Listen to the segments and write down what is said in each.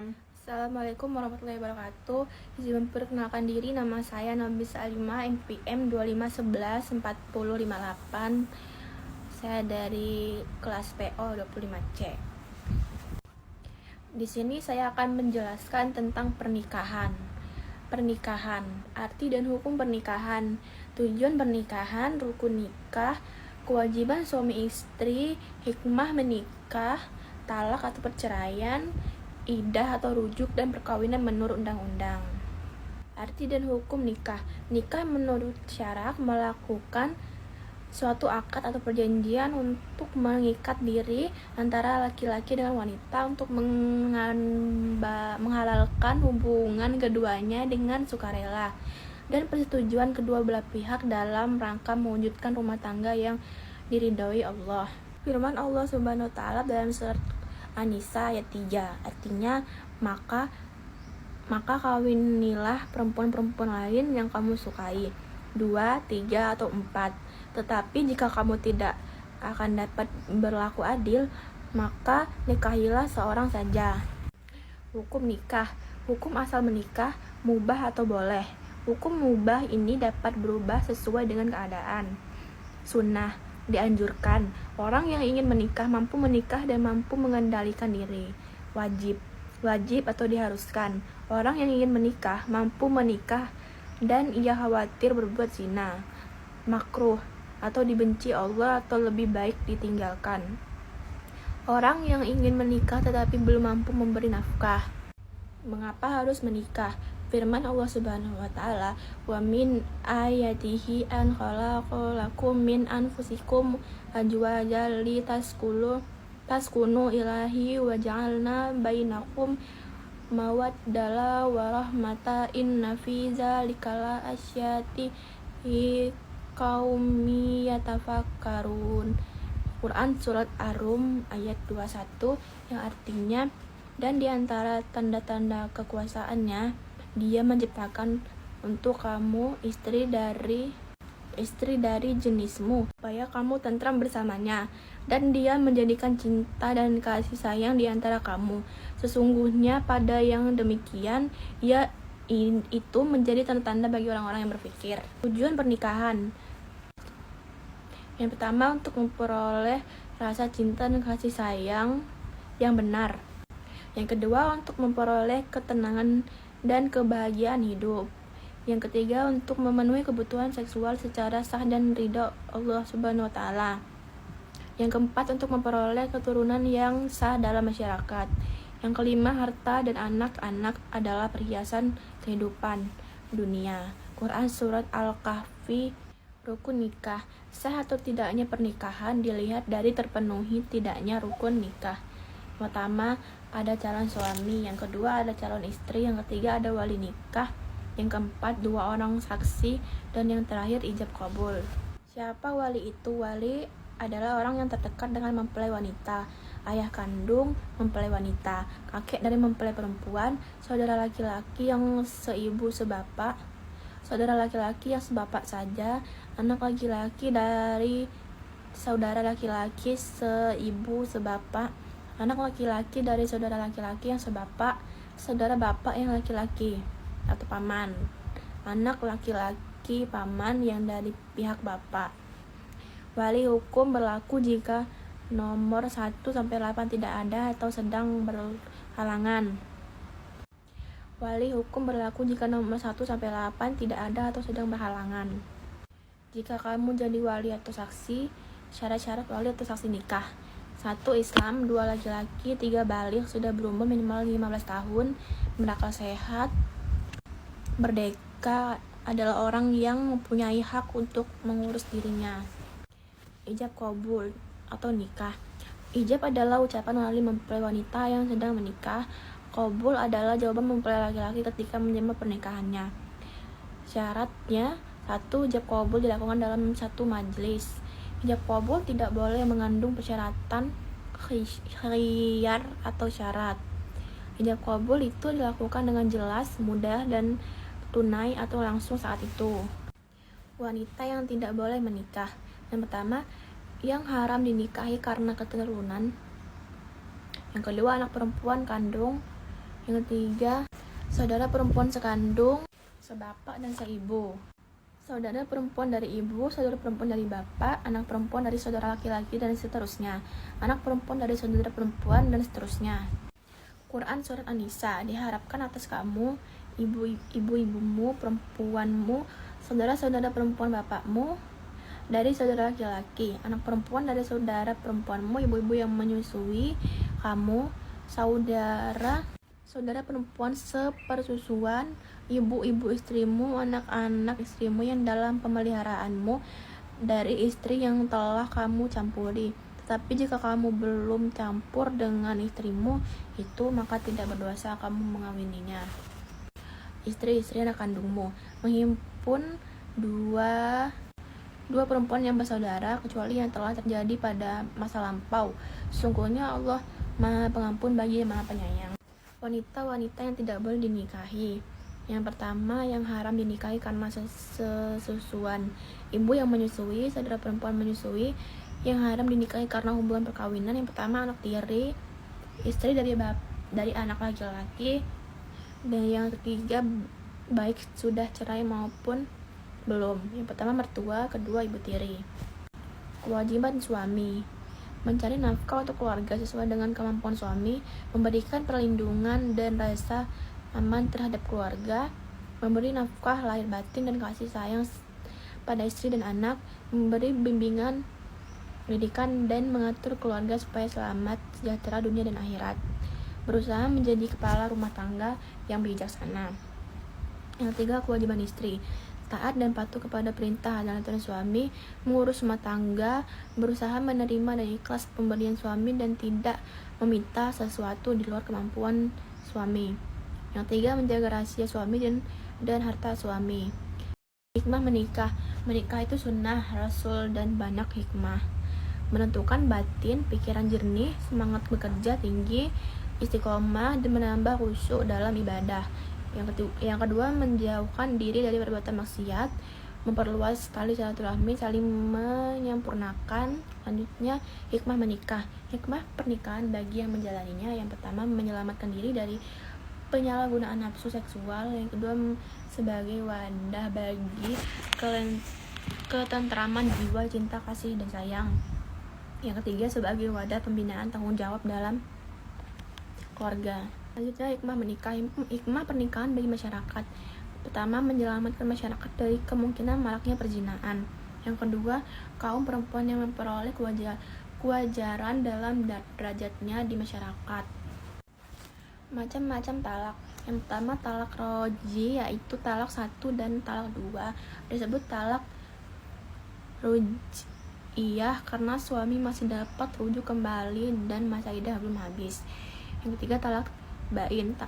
Assalamualaikum warahmatullahi wabarakatuh. Izin memperkenalkan diri, nama saya Nabi Salimah, NPM 25114058. Saya dari kelas PO 25C. Di sini saya akan menjelaskan tentang pernikahan. Pernikahan, arti dan hukum pernikahan, tujuan pernikahan, rukun nikah, kewajiban suami istri, hikmah menikah, talak atau perceraian, iddah atau rujuk, dan perkawinan menurut undang-undang. Arti dan hukum nikah. Nikah menurut syara melakukan suatu akad atau perjanjian untuk mengikat diri antara laki-laki dengan wanita untuk menghalalkan hubungan keduanya dengan sukarela dan persetujuan kedua belah pihak dalam rangka mewujudkan rumah tangga yang diridhoi Allah. Firman Allah Subhanahu wa taala dalam surat An-Nisa ayat 3, artinya maka kawinilah perempuan-perempuan lain yang kamu sukai, 2, 3, atau 4. Tetapi jika kamu tidak akan dapat berlaku adil, maka nikahilah seorang saja. Hukum nikah. Hukum asal menikah, mubah atau boleh. Hukum mubah ini dapat berubah sesuai dengan keadaan. Sunnah, dianjurkan. Orang yang ingin menikah mampu menikah dan mampu mengendalikan diri. Wajib atau diharuskan. Orang yang ingin menikah mampu menikah dan ia khawatir berbuat zina. Makruh atau dibenci Allah atau lebih baik ditinggalkan. Orang yang ingin menikah tetapi belum mampu memberi nafkah. Mengapa harus menikah? Firman Allah Subhanahu wa taala, "Wa min ayatihi an khalaqa lakum min anfusikum azwajan taskunu ilahi wa ja'alna bainakum mawaddata wa rahmata inna fi dzalika la asyati qaumi yatafakkarun." Quran surat Ar-Rum ayat 21 yang artinya, dan di antara tanda-tanda kekuasaannya Dia menciptakan untuk kamu istri dari jenismu supaya kamu tentram bersamanya, dan Dia menjadikan cinta dan kasih sayang di antara kamu. Sesungguhnya pada yang demikian itu menjadi tanda-tanda bagi orang-orang yang berpikir. Tujuan pernikahan. Yang pertama, untuk memperoleh rasa cinta dan kasih sayang yang benar. Yang kedua, untuk memperoleh ketenangan dan kebahagiaan hidup. Yang ketiga, untuk memenuhi kebutuhan seksual secara sah dan ridho Allah Subhanahu wa taala. Yang keempat, untuk memperoleh keturunan yang sah dalam masyarakat. Yang kelima, harta dan anak-anak adalah perhiasan kehidupan dunia. Quran surat Al-Kahfi. Rukun nikah. Sah atau tidaknya pernikahan dilihat dari terpenuhi tidaknya rukun nikah. Pertama, ada calon suami, yang kedua ada calon istri, yang ketiga ada wali nikah, yang keempat 2 orang saksi, dan yang terakhir ijab kabul. Siapa wali itu? Wali adalah orang yang terdekat dengan mempelai wanita, ayah kandung mempelai wanita, kakek dari mempelai perempuan, saudara laki-laki yang seibu sebapak, saudara laki-laki yang sebapak saja, anak laki-laki dari saudara laki-laki seibu sebapak, anak laki-laki dari saudara laki-laki yang sebapak, saudara bapak yang laki-laki atau paman, anak laki-laki paman yang dari pihak bapak. Wali hukum berlaku jika nomor 1-8 tidak ada atau sedang berhalangan. Wali hukum berlaku jika nomor 1-8 tidak ada atau sedang berhalangan. Jika kamu jadi wali atau saksi, syarat-syarat wali atau saksi nikah. 1. Islam, 2. Laki-laki, 3. Baligh, sudah berumur minimal 15 tahun, berakal sehat, merdeka, adalah orang yang mempunyai hak untuk mengurus dirinya. Ijab kabul atau nikah. Ijab adalah ucapan melalui mempelai wanita yang sedang menikah. Kabul adalah jawaban mempelai laki-laki ketika menerima pernikahannya. Syaratnya: 1. Ijab kabul dilakukan dalam satu majelis. Ijab kabul tidak boleh mengandung persyaratan khiyar atau syarat. Ijab kabul itu dilakukan dengan jelas, mudah, dan tunai atau langsung saat itu. Wanita yang tidak boleh menikah. Yang pertama, yang haram dinikahi karena keturunan. Yang kedua, anak perempuan kandung. Yang ketiga, saudara perempuan sekandung, sebapak dan seibu. Saudara perempuan dari ibu, saudara perempuan dari bapak, anak perempuan dari saudara laki-laki, dan seterusnya. Anak perempuan dari saudara perempuan, dan seterusnya. Quran Surat An-Nisa, diharapkan atas kamu, ibu-ibumu, perempuanmu, saudara-saudara perempuan bapakmu, dari saudara laki-laki, anak perempuan dari saudara perempuanmu, ibu-ibu yang menyusui kamu, saudara perempuan sepersusuan, ibu-ibu istrimu, anak-anak istrimu yang dalam pemeliharaanmu, dari istri yang telah kamu campuri. Tetapi jika kamu belum campur dengan istrimu itu, maka tidak berdosa kamu mengawininya. Istri-istri anak kandungmu, menghimpun dua perempuan yang bersaudara, kecuali yang telah terjadi pada masa lampau. Sesungguhnya Allah Maha Pengampun bagi Maha Penyayang. Wanita-wanita yang tidak boleh dinikahi. Yang pertama, yang haram dinikahi karena sesusuan, ibu yang menyusui, saudara perempuan menyusui. Yang haram dinikahi karena hubungan perkawinan, yang pertama anak tiri, istri dari anak laki-laki. Dan yang ketiga, baik sudah cerai maupun belum. Yang pertama mertua, kedua ibu tiri. Kewajiban suami: mencari nafkah untuk keluarga sesuai dengan kemampuan suami, memberikan perlindungan dan rasa aman terhadap keluarga, memberi nafkah lahir batin dan kasih sayang pada istri dan anak, memberi bimbingan pendidikan dan mengatur keluarga supaya selamat sejahtera dunia dan akhirat, berusaha menjadi kepala rumah tangga yang bijaksana. Yang ketiga, kewajiban istri: taat dan patuh kepada perintah dan aturan suami, mengurus rumah tangga, berusaha menerima dan ikhlas pemberian suami dan tidak meminta sesuatu di luar kemampuan suami. Yang ketiga, menjaga rahasia suami dan harta suami. Hikmah menikah: menikah itu sunnah Rasul dan banyak hikmah. Menentukan batin, pikiran jernih, semangat bekerja tinggi, istiqomah, dan menambah khusyuk dalam ibadah. Yang kedua, menjauhkan diri dari perbuatan maksiat, memperluas tali silaturahmi, saling menyempurnakan. Selanjutnya, hikmah menikah: hikmah pernikahan bagi yang menjalaninya. Yang pertama, menyelamatkan diri dari penyalahgunaan nafsu seksual. Yang kedua, sebagai wadah bagi ketentraman jiwa, cinta, kasih, dan sayang. Yang ketiga, sebagai wadah pembinaan tanggung jawab dalam keluarga. Selanjutnya, hikmah menikah: hikmah pernikahan bagi masyarakat. Pertama, menyelamatkan masyarakat dari kemungkinan maraknya perzinahan. Yang kedua, kaum perempuan yang memperoleh kewajaran dalam derajatnya di masyarakat. Macam-macam talak. Yang pertama, talak roji, yaitu talak 1 dan talak 2. Disebut talak ruj'iyah karena suami masih dapat rujuk kembali dan masa iddah belum habis. Yang ketiga, talak bain,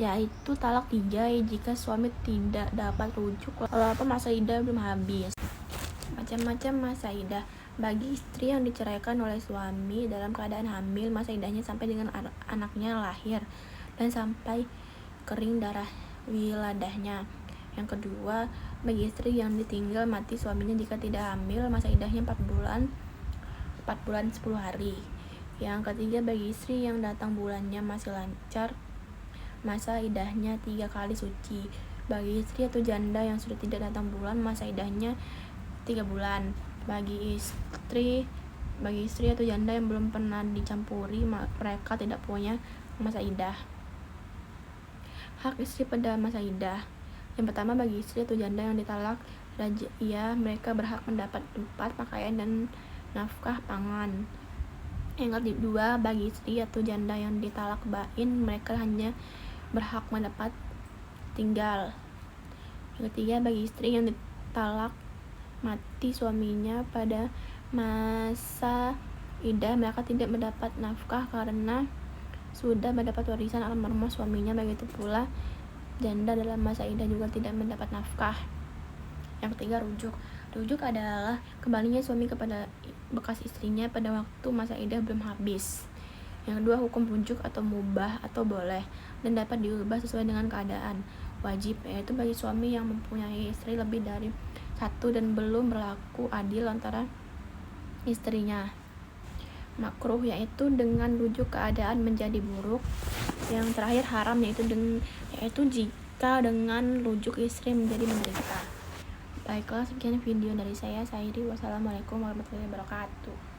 yaitu talak 3 jika suami tidak dapat rujuk walaupun masa iddah belum habis. Macam-macam masa iddah. Bagi istri yang diceraikan oleh suami dalam keadaan hamil, masa iddahnya sampai dengan anaknya lahir dan sampai kering darah wiladahnya. Yang kedua, bagi istri yang ditinggal mati suaminya jika tidak hamil, masa iddahnya 4 bulan 10 hari. Yang ketiga, bagi istri yang datang bulannya masih lancar, masa iddahnya 3 kali suci. Bagi istri atau janda yang sudah tidak datang bulan, masa iddahnya 3 bulan. Bagi istri atau janda yang belum pernah dicampuri, mereka tidak punya masa iddah. Hak istri pada masa iddah. Yang pertama, bagi istri atau janda yang ditalak raj'iyah, mereka berhak mendapat 4 pakaian dan nafkah pangan. Yang kedua, bagi istri atau janda yang ditalak bain, mereka hanya berhak mendapat tinggal. Yang ketiga, bagi istri yang ditalak mati suaminya pada masa iddah, mereka tidak mendapat nafkah karena sudah mendapat warisan almarhum suaminya. Begitu pula janda dalam masa iddah juga tidak mendapat nafkah. Yang ketiga, rujuk adalah kembalinya suami kepada bekas istrinya pada waktu masa iddah belum habis. Yang kedua, hukum rujuk atau mubah atau boleh dan dapat diubah sesuai dengan keadaan. Wajib, yaitu bagi suami yang mempunyai istri lebih dari 1 dan belum berlaku adil antara istrinya. Makruh, yaitu dengan rujuk keadaan menjadi buruk Yang terakhir haram yaitu jika dengan rujuk istri menjadi menderita. Baiklah, sekian video dari saya. Wassalamualaikum warahmatullahi wabarakatuh.